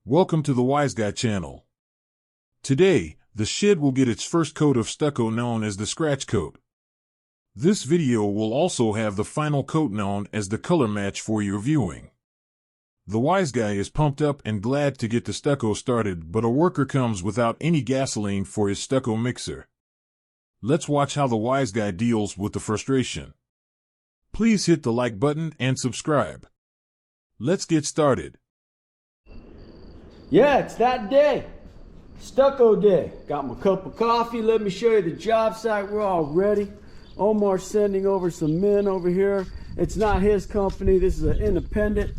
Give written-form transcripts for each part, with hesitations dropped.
Welcome to the WiseGuy channel. Today, the shed will get its first coat of stucco known as the scratch coat. This video will also have the final coat known as the color match for your viewing. The WiseGuy is pumped up and glad to get the stucco started, but a worker comes without any gasoline for his stucco mixer. Let's watch how the WiseGuy deals with the frustration. Please hit the like button and subscribe. Let's get started. Yeah, it's that day. Stucco day. Got my cup of coffee. Let me show you the job site. We're all ready. Omar's sending over some men over here. It's not his company. This is an independent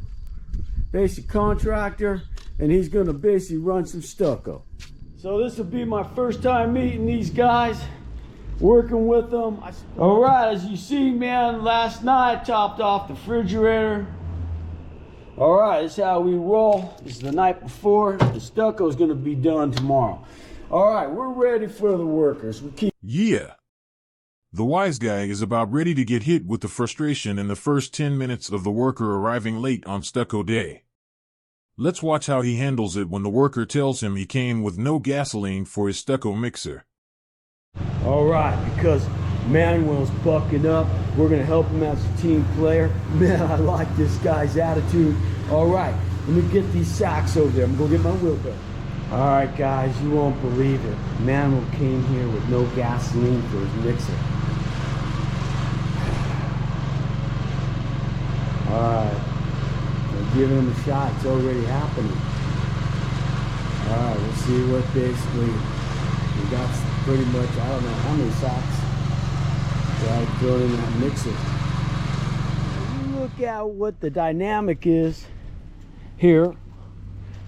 basic contractor, and he's going to basically run some stucco. So this will be my first time meeting these guys, working with them. All right, as you see, man, last night I topped off the refrigerator. All right, this is how we roll. This is the night before. The stucco is going to be done tomorrow. All right, we're ready for the workers. Yeah. The WiseGuy is about ready to get hit with the frustration in the first 10 minutes of the worker arriving late on stucco day. Let's watch how he handles it when the worker tells him he came with no gasoline for his stucco mixer. All right, because Manuel's bucking up, we're going to help him as a team player. Man, I like this guy's attitude. All right, let me get these sacks over there. I'm going to get my wheelbarrow. All right, guys, you won't believe it. Manuel came here with no gasoline for his mixer. All right, we're giving him a shot. It's already happening. All right, we'll see what basically we got. Pretty much, I don't know how many sacks. Right, throw it in that mixer. Look at what the dynamic is here,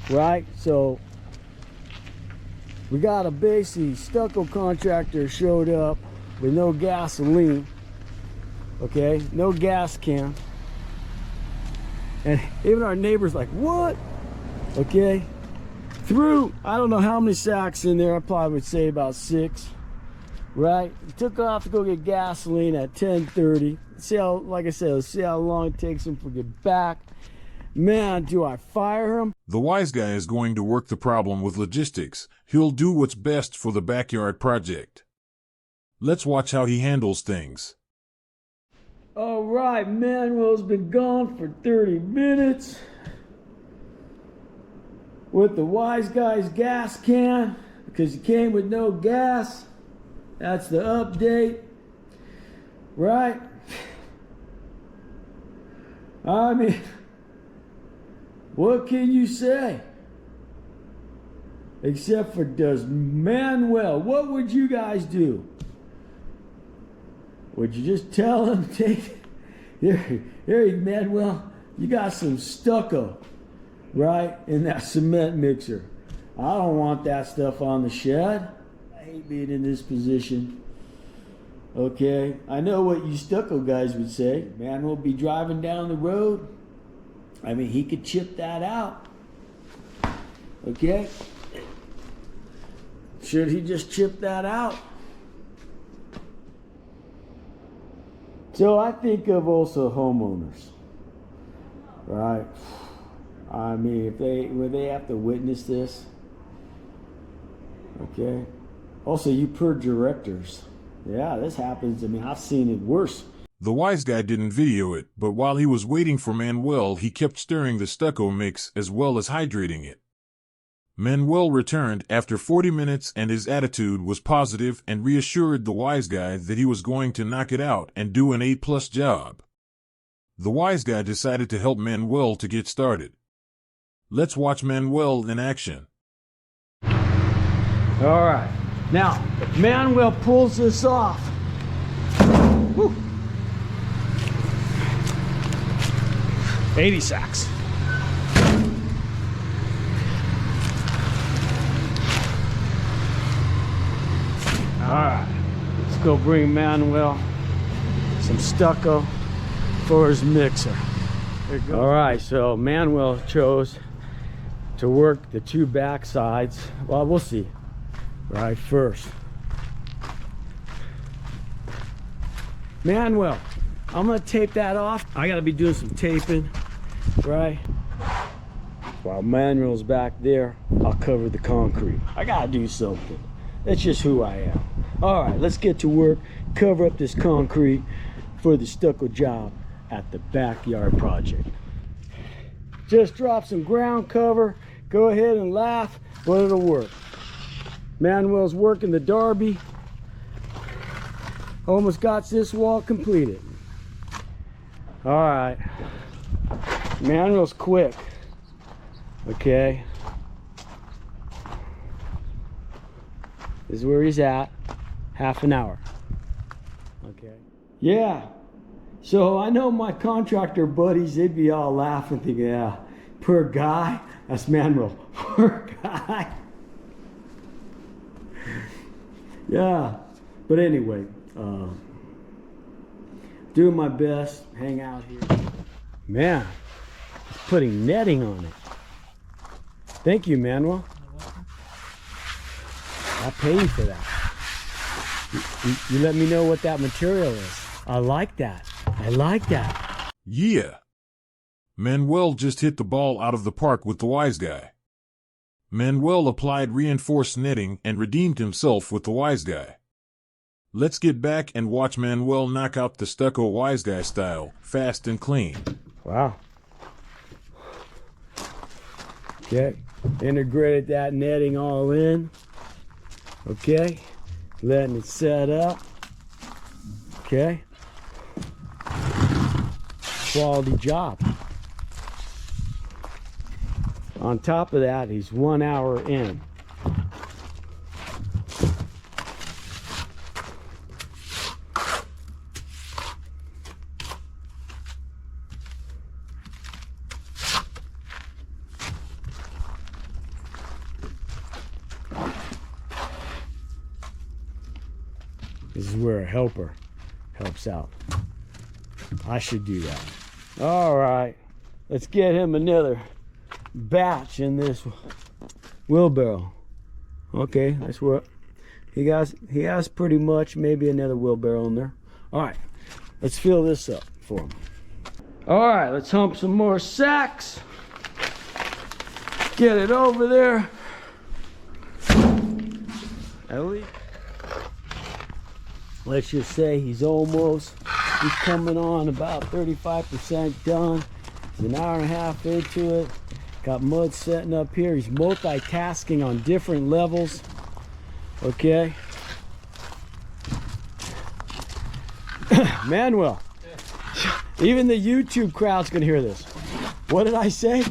right? So we got a basic stucco contractor showed up with no gasoline, okay, no gas can, and even our neighbors like, what? Okay, threw I don't know how many sacks in there. I probably would say about 6. Right, took off to go get gasoline at 10:30. See how, like I said, let's see how long it takes him to get back. Man, do I fire him? The WiseGuy is going to work the problem with logistics. He'll do what's best for the backyard project. Let's watch how he handles things. All right, Manuel's been gone for 30 minutes with the WiseGuy's gas can because he came with no gas. That's the update, right? I mean, what can you say? Except for does Manuel, what would you guys do? Would you just tell him, take, here, Manuel, you got some stucco, right, in that cement mixer. I don't want that stuff on the shed. I hate being in this position. Okay, I know what you stucco guys would say. Man, we'll be driving down the road. I mean, he could chip that out. Okay, should he just chip that out? So I think of also homeowners, right? I mean, if they have to witness this, okay. Also, you per directors. Yeah, this happens. I mean, I've seen it worse. The WiseGuy didn't video it, but while he was waiting for Manuel, he kept stirring the stucco mix as well as hydrating it. Manuel returned after 40 minutes and his attitude was positive and reassured the WiseGuy that he was going to knock it out and do an A+ job. The WiseGuy decided to help Manuel to get started. Let's watch Manuel in action. All right. Now, if Manuel pulls this off, whew, 80 sacks. All right, let's go bring Manuel some stucco for his mixer. All right, so Manuel chose to work the 2 back sides. Well, we'll see. Right first. Manuel, I'm gonna tape that off. I gotta be doing some taping, right? While Manuel's back there, I'll cover the concrete. I gotta do something. That's just who I am. All right, let's get to work, cover up this concrete for the stucco job at the backyard project. Just drop some ground cover. Go ahead and laugh, but it'll work. Manuel's working the derby. Almost got this wall completed. All right, Manuel's quick. Okay, this is where he's at. Half an hour. Okay. Yeah. So I know my contractor buddies, they'd be all laughing, thinking, yeah, poor guy. That's Manuel. Poor guy. Yeah. But anyway, doing my best, hang out here. Man, he's putting netting on it. Thank you, Manuel. I'll pay you for that. You let me know what that material is. I like that. I like that. Yeah. Manuel just hit the ball out of the park with the WiseGuy. Manuel applied reinforced netting and redeemed himself with the WiseGuy. Let's get back and watch Manuel knock out the Stucco WiseGuy style, fast and clean. Wow. Okay, integrated that netting all in. Okay, letting it set up. Okay, quality job. On top of that, he's 1 hour in. This is where a helper helps out. I should do that. All right, let's get him another batch in this wheelbarrow. Okay, that's what he has pretty much, maybe another wheelbarrow in there. All right, let's fill this up for him. All right, let's hump some more sacks. Get it over there. At least, let's just say he's coming on about 35% done. He's an hour and a half into it. Got mud setting up here. He's multitasking on different levels. Okay. Manuel, even the YouTube crowd's gonna hear this. What did I say?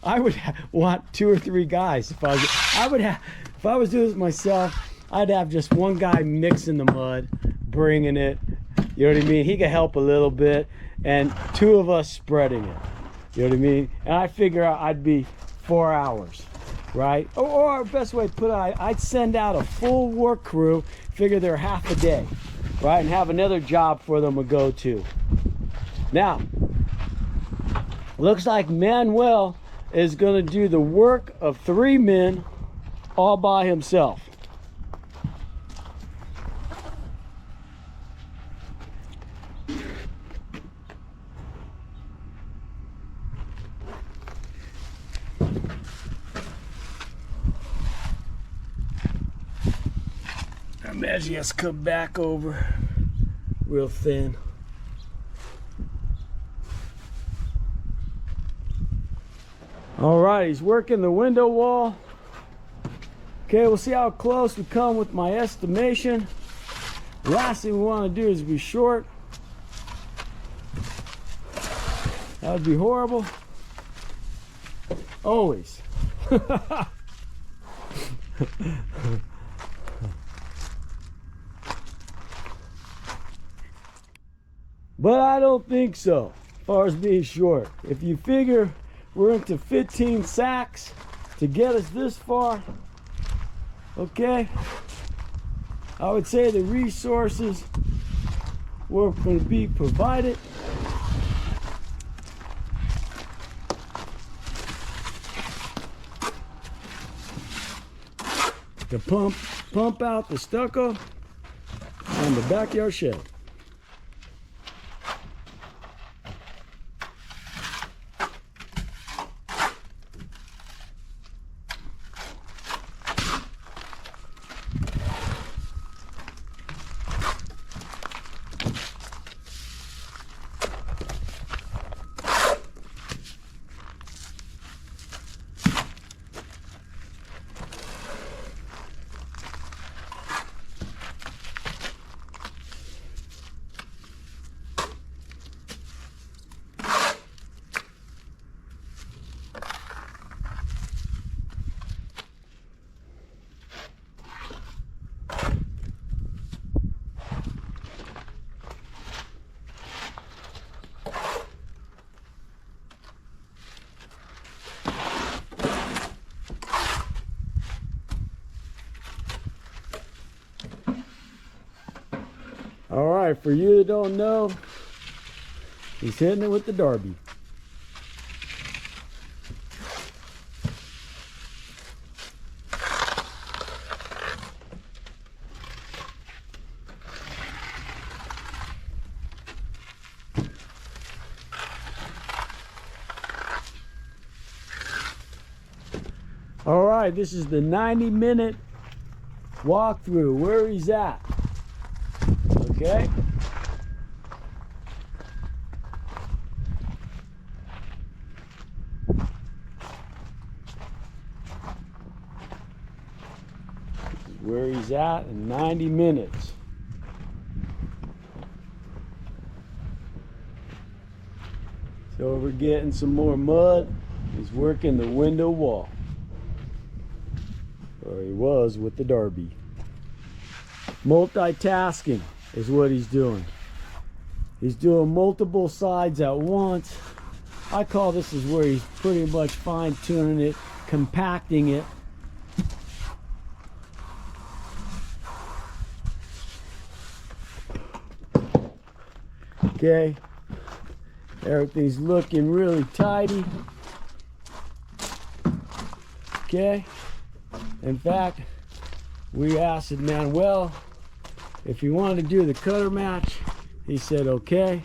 I would want 2 or 3 guys if I was doing this myself. I'd have just one guy mixing the mud, bringing it. You know what I mean? He could help a little bit, and 2 of us spreading it. You know what I mean? And I figure out I'd be 4 hours, right? Or best way to put it, I'd send out a full work crew, figure they're half a day, right? And have another job for them to go to. Now, looks like Manuel is gonna do the work of 3 men all by himself. Imagine he has to come back over real thin. All right, he's working the window wall. Okay, we'll see how close we come with my estimation. The last thing we want to do is be short. That would be horrible. Always. But I don't think so, as far as being short. If you figure we're into 15 sacks to get us this far, okay, I would say the resources were going to be provided. To pump out the stucco on the backyard shed. right, for you that don't know, he's hitting it with the Derby. All right, this is the 90-minute walkthrough where he's at. Okay. This is where he's at in 90 minutes. So we're getting some more mud. He's working the window wall. Or he was with the Derby. Multitasking is what he's doing. He's doing multiple sides at once. I call this is where he's pretty much fine-tuning it, compacting it. Okay, everything's looking really tidy. Okay. In fact, we asked Manuel if he wanted to do the cutter match. He said okay.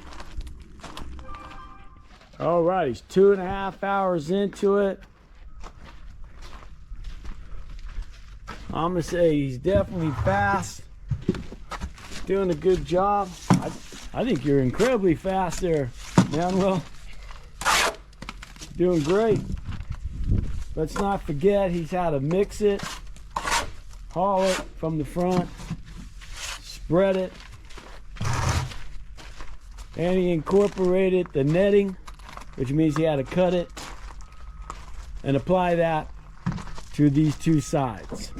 All right, he's 2.5 hours into it. I'm gonna say he's definitely fast, doing a good job. I think you're incredibly fast there, Manuel. Doing great. Let's not forget he's had to mix it, haul it from the front, spread it, and he incorporated the netting, which means he had to cut it and apply that to these two sides.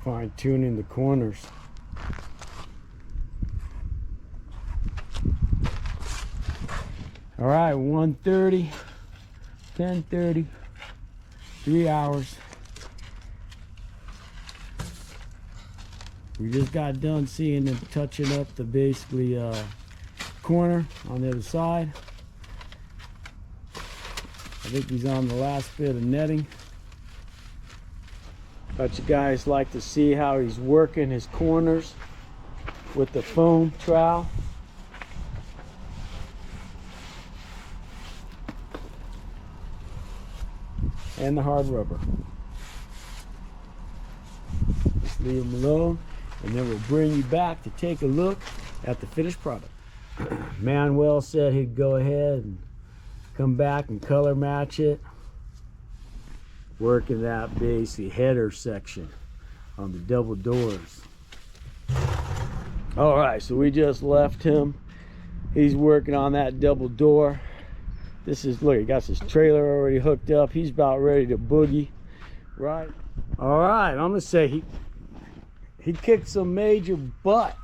Fine-tuning the corners. All right, 1:30, 10:30, 3 hours. We just got done seeing them touching up the basically corner on the other side. I think he's on the last bit of netting. But you guys like to see how he's working his corners with the foam trowel. And the hard rubber. Just leave them alone, and then we'll bring you back to take a look at the finished product. Manuel said he'd go ahead and come back and color match it, working that basically header section on the double doors. All right, so we just left him. He's working on that double door. This is, look, he got his trailer already hooked up. He's about ready to boogie, right? All right, I'm gonna say he kicked some major butt.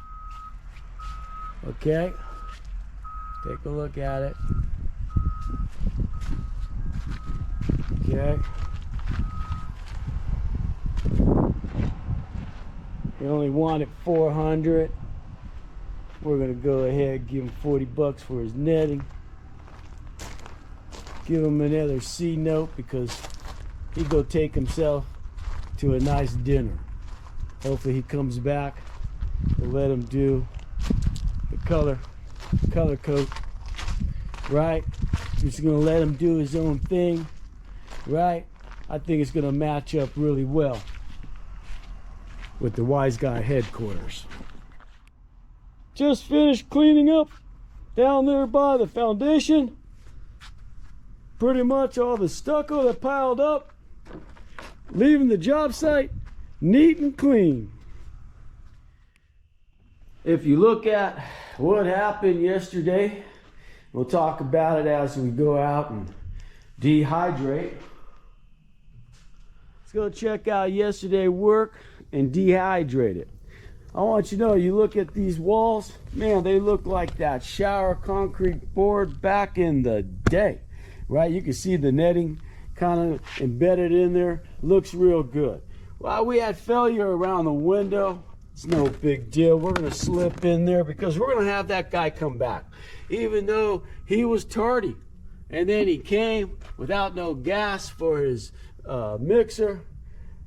Okay, take a look at it. Okay. He only wanted 400. We're gonna go ahead and give him 40 bucks for his netting. Give him another C note because he go take himself to a nice dinner. Hopefully he comes back. We'll let him do the color coat, right? Just gonna let him do his own thing. right? I think it's gonna match up really well with the WiseGuy headquarters. Just finished cleaning up down there by the foundation. Pretty much all the stucco that piled up, leaving the job site neat and clean. If you look at what happened yesterday, we'll talk about it as we go out and dehydrate. Let's go check out yesterday's work and dehydrate it. I want you to know, you look at these walls, man, they look like that shower concrete board back in the day, right? You can see the netting kind of embedded in there. Looks real good. Well, we had failure around the window. It's no big deal. We're going to slip in there because we're going to have that guy come back. Even though he was tardy. And then he came without no gas for his mixer,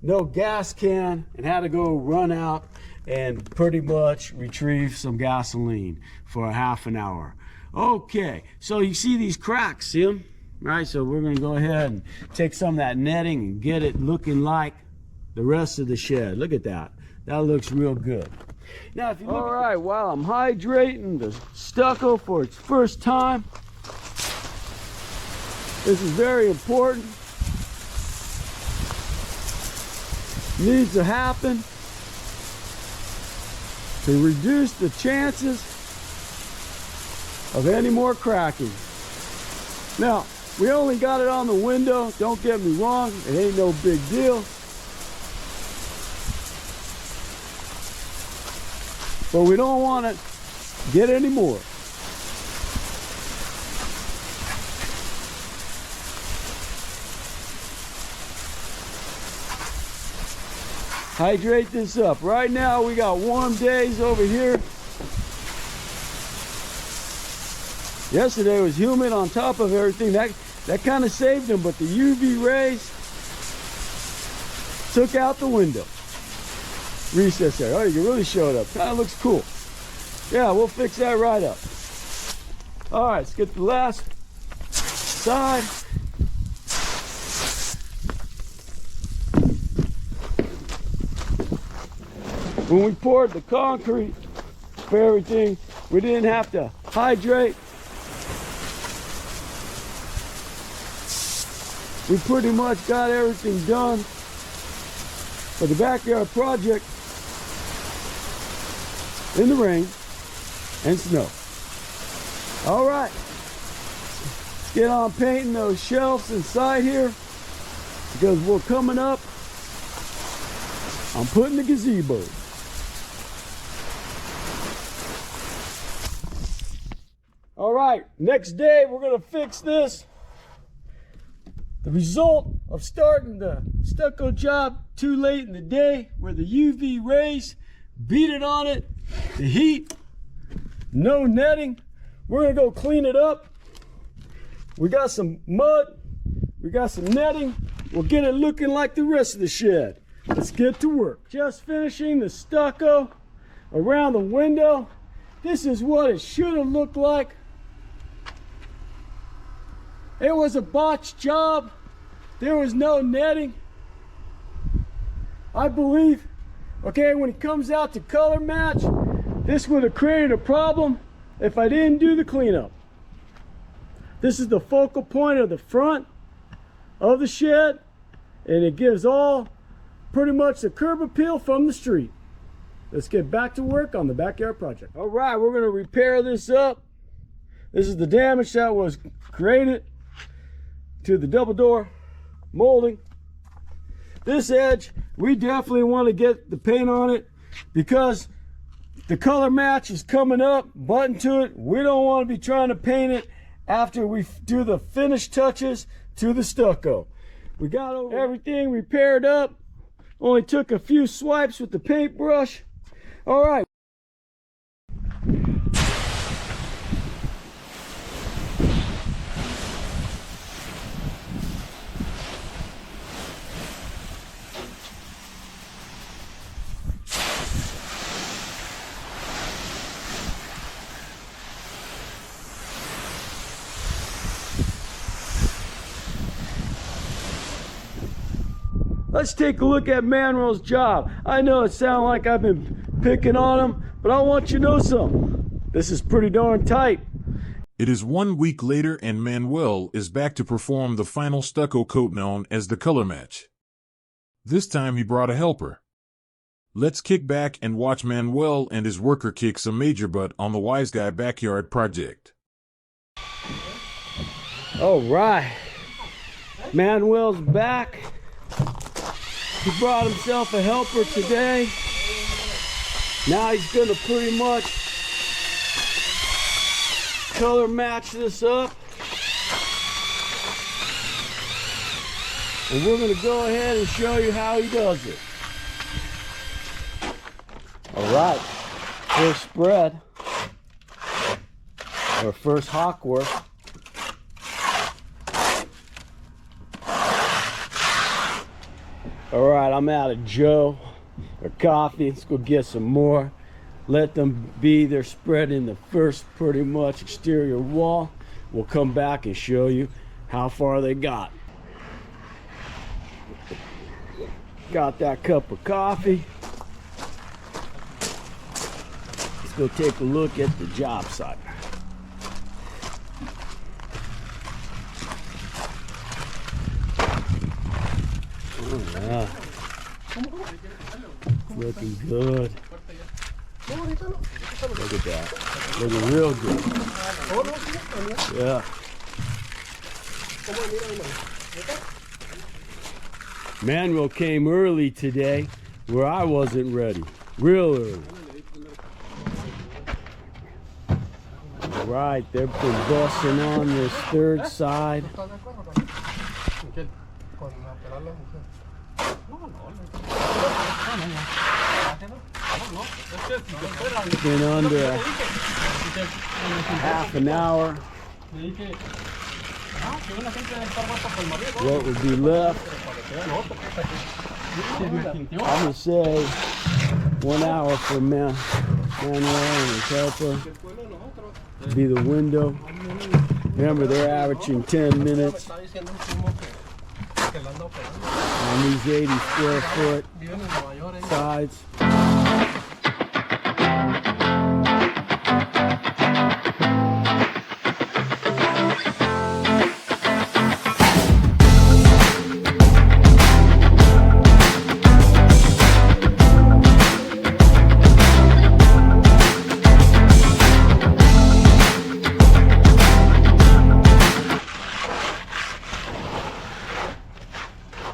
no gas can, and had to go run out and pretty much retrieve some gasoline for a half an hour. Okay, so you see these cracks, see them? Right, so we're going to go ahead and take some of that netting and get it looking like the rest of the shed. Look at that. That looks real good. Now, if you look, all right, while I'm hydrating the stucco for its first time, this is very important. Needs to happen to reduce the chances of any more cracking. Now, we only got it on the window. Don't get me wrong, it ain't no big deal. But we don't want to get any more. Hydrate this up. Right now we got warm days over here. Yesterday was humid on top of everything. That kind of saved them, but the UV rays took out the window. Recess there. Oh, you really showed up. Kind of looks cool. Yeah, we'll fix that right up. All right, let's get the last side. When we poured the concrete for everything, we didn't have to hydrate. We pretty much got everything done for the backyard project in the rain and snow. All right, let's get on painting those shelves inside here because we're coming up on putting the gazebo. All right, next day we're gonna fix this. The result of starting the stucco job too late in the day where the UV rays beat it on it, the heat, no netting. We're gonna go clean it up. We got some mud, we got some netting. We'll get it looking like the rest of the shed. Let's get to work. Just finishing the stucco around the window. This is what it should have looked like. It was a botched job. There was no netting. I believe, okay, when it comes out to color match, this would have created a problem if I didn't do the cleanup. This is the focal point of the front of the shed, and it gives all pretty much the curb appeal from the street. Let's get back to work on the backyard project. All right, we're gonna repair this up. This is the damage that was created to the double door molding. This edge, we definitely want to get the paint on it because the color match is coming up, button to it. We don't want to be trying to paint it after we do the finish touches to the stucco. We got everything repaired up. Only took a few swipes with the paintbrush. All right. let's take a look at Manuel's job. I know it sounds like I've been picking on him, but I want you to know something. This is pretty darn tight. It is 1 week later and Manuel is back to perform the final stucco coat known as the color match. This time he brought a helper. Let's kick back and watch Manuel and his worker kick some major butt on the WiseGuy backyard project. All right, Manuel's back. He brought himself a helper today. Now he's gonna pretty much color match this up. And we're gonna go ahead and show you how he does it. All right, first spread, or first hawk work. All right, I'm out of Joe or coffee. Let's go get some more. Let them be. They're spreading the first pretty much exterior wall. We'll come back and show you how far they got. Got that cup of coffee. Let's go take a look at the job site. Oh, yeah. Looking good. Look at that. Looking real good. Yeah. Manuel came early today where I wasn't ready. Real early. All right, they've been busting on this third side. Been under half an hour. What would be left? I'm gonna say 1 hour for Manuel and his helper. Be the window. Remember, they're averaging 10 minutes on these 80 square foot sides.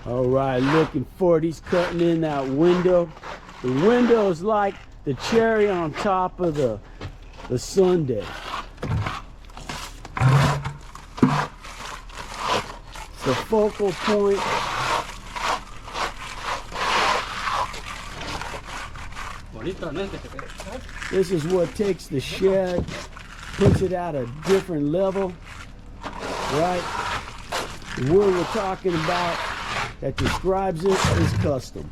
All right, looking forward. He's cutting in that window. The window is like the cherry on top of the sundae. It's the focal point. This is what takes the shed, puts it at a different level, right? The word we're talking about that describes it is custom.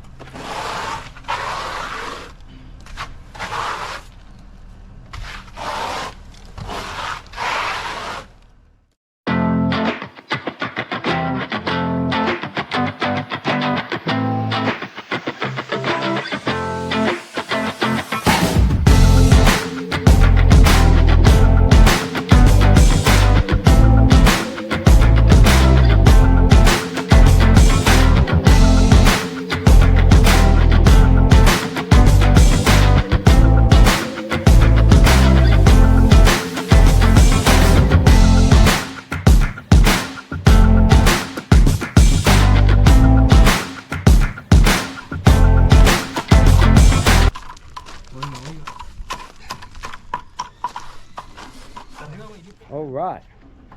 All right,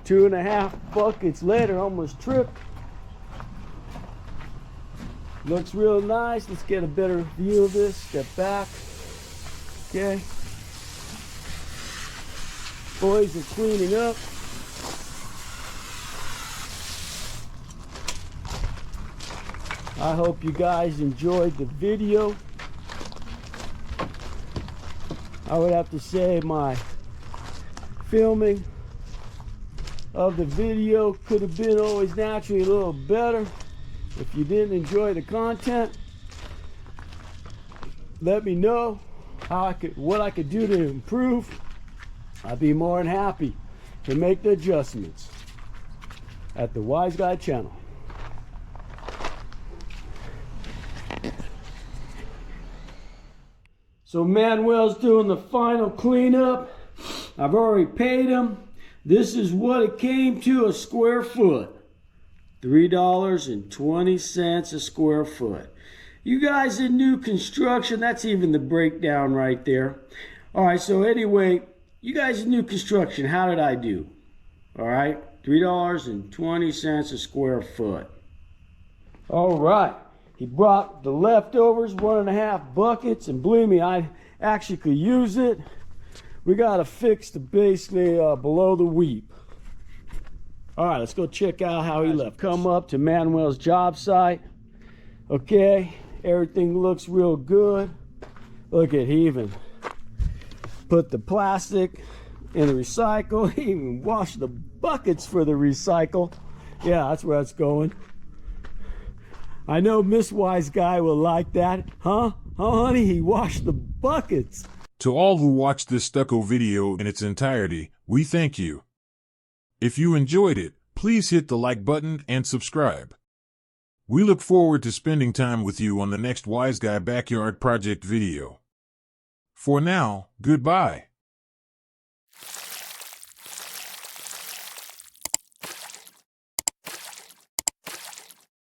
2.5 buckets later, almost tripped. Looks real nice. Let's get a better view of this. Step back. Okay. Boys are cleaning up. I hope you guys enjoyed the video. I would have to say my filming of the video could have been always naturally a little better. If you didn't enjoy the content, let me know what I could do to improve. I'd be more than happy to make the adjustments at the Wise Guy channel. So Manuel's doing the final cleanup. I've already paid him. This is what it came to a square foot. $3.20 a square foot. You guys in new construction, that's even the breakdown right there. All right, so anyway, you guys in new construction, how did I do? All right, $3.20 a square foot. All right, he brought the leftovers, 1.5 buckets, and believe me, I actually could use it. We got to fix the basically below the weep. All right, let's go check out how he left. Come up to Manuel's job site. Okay, everything looks real good. Look at, he even put the plastic in the recycle. He even washed the buckets for the recycle. Yeah, that's where it's going. I know Miss Wise Guy will like that. Huh? Oh, honey, he washed the buckets. To all who watched this Stucco video in its entirety, we thank you. If you enjoyed it, please hit the like button and subscribe. We look forward to spending time with you on the next Wise Guy Backyard Project video. For now, goodbye.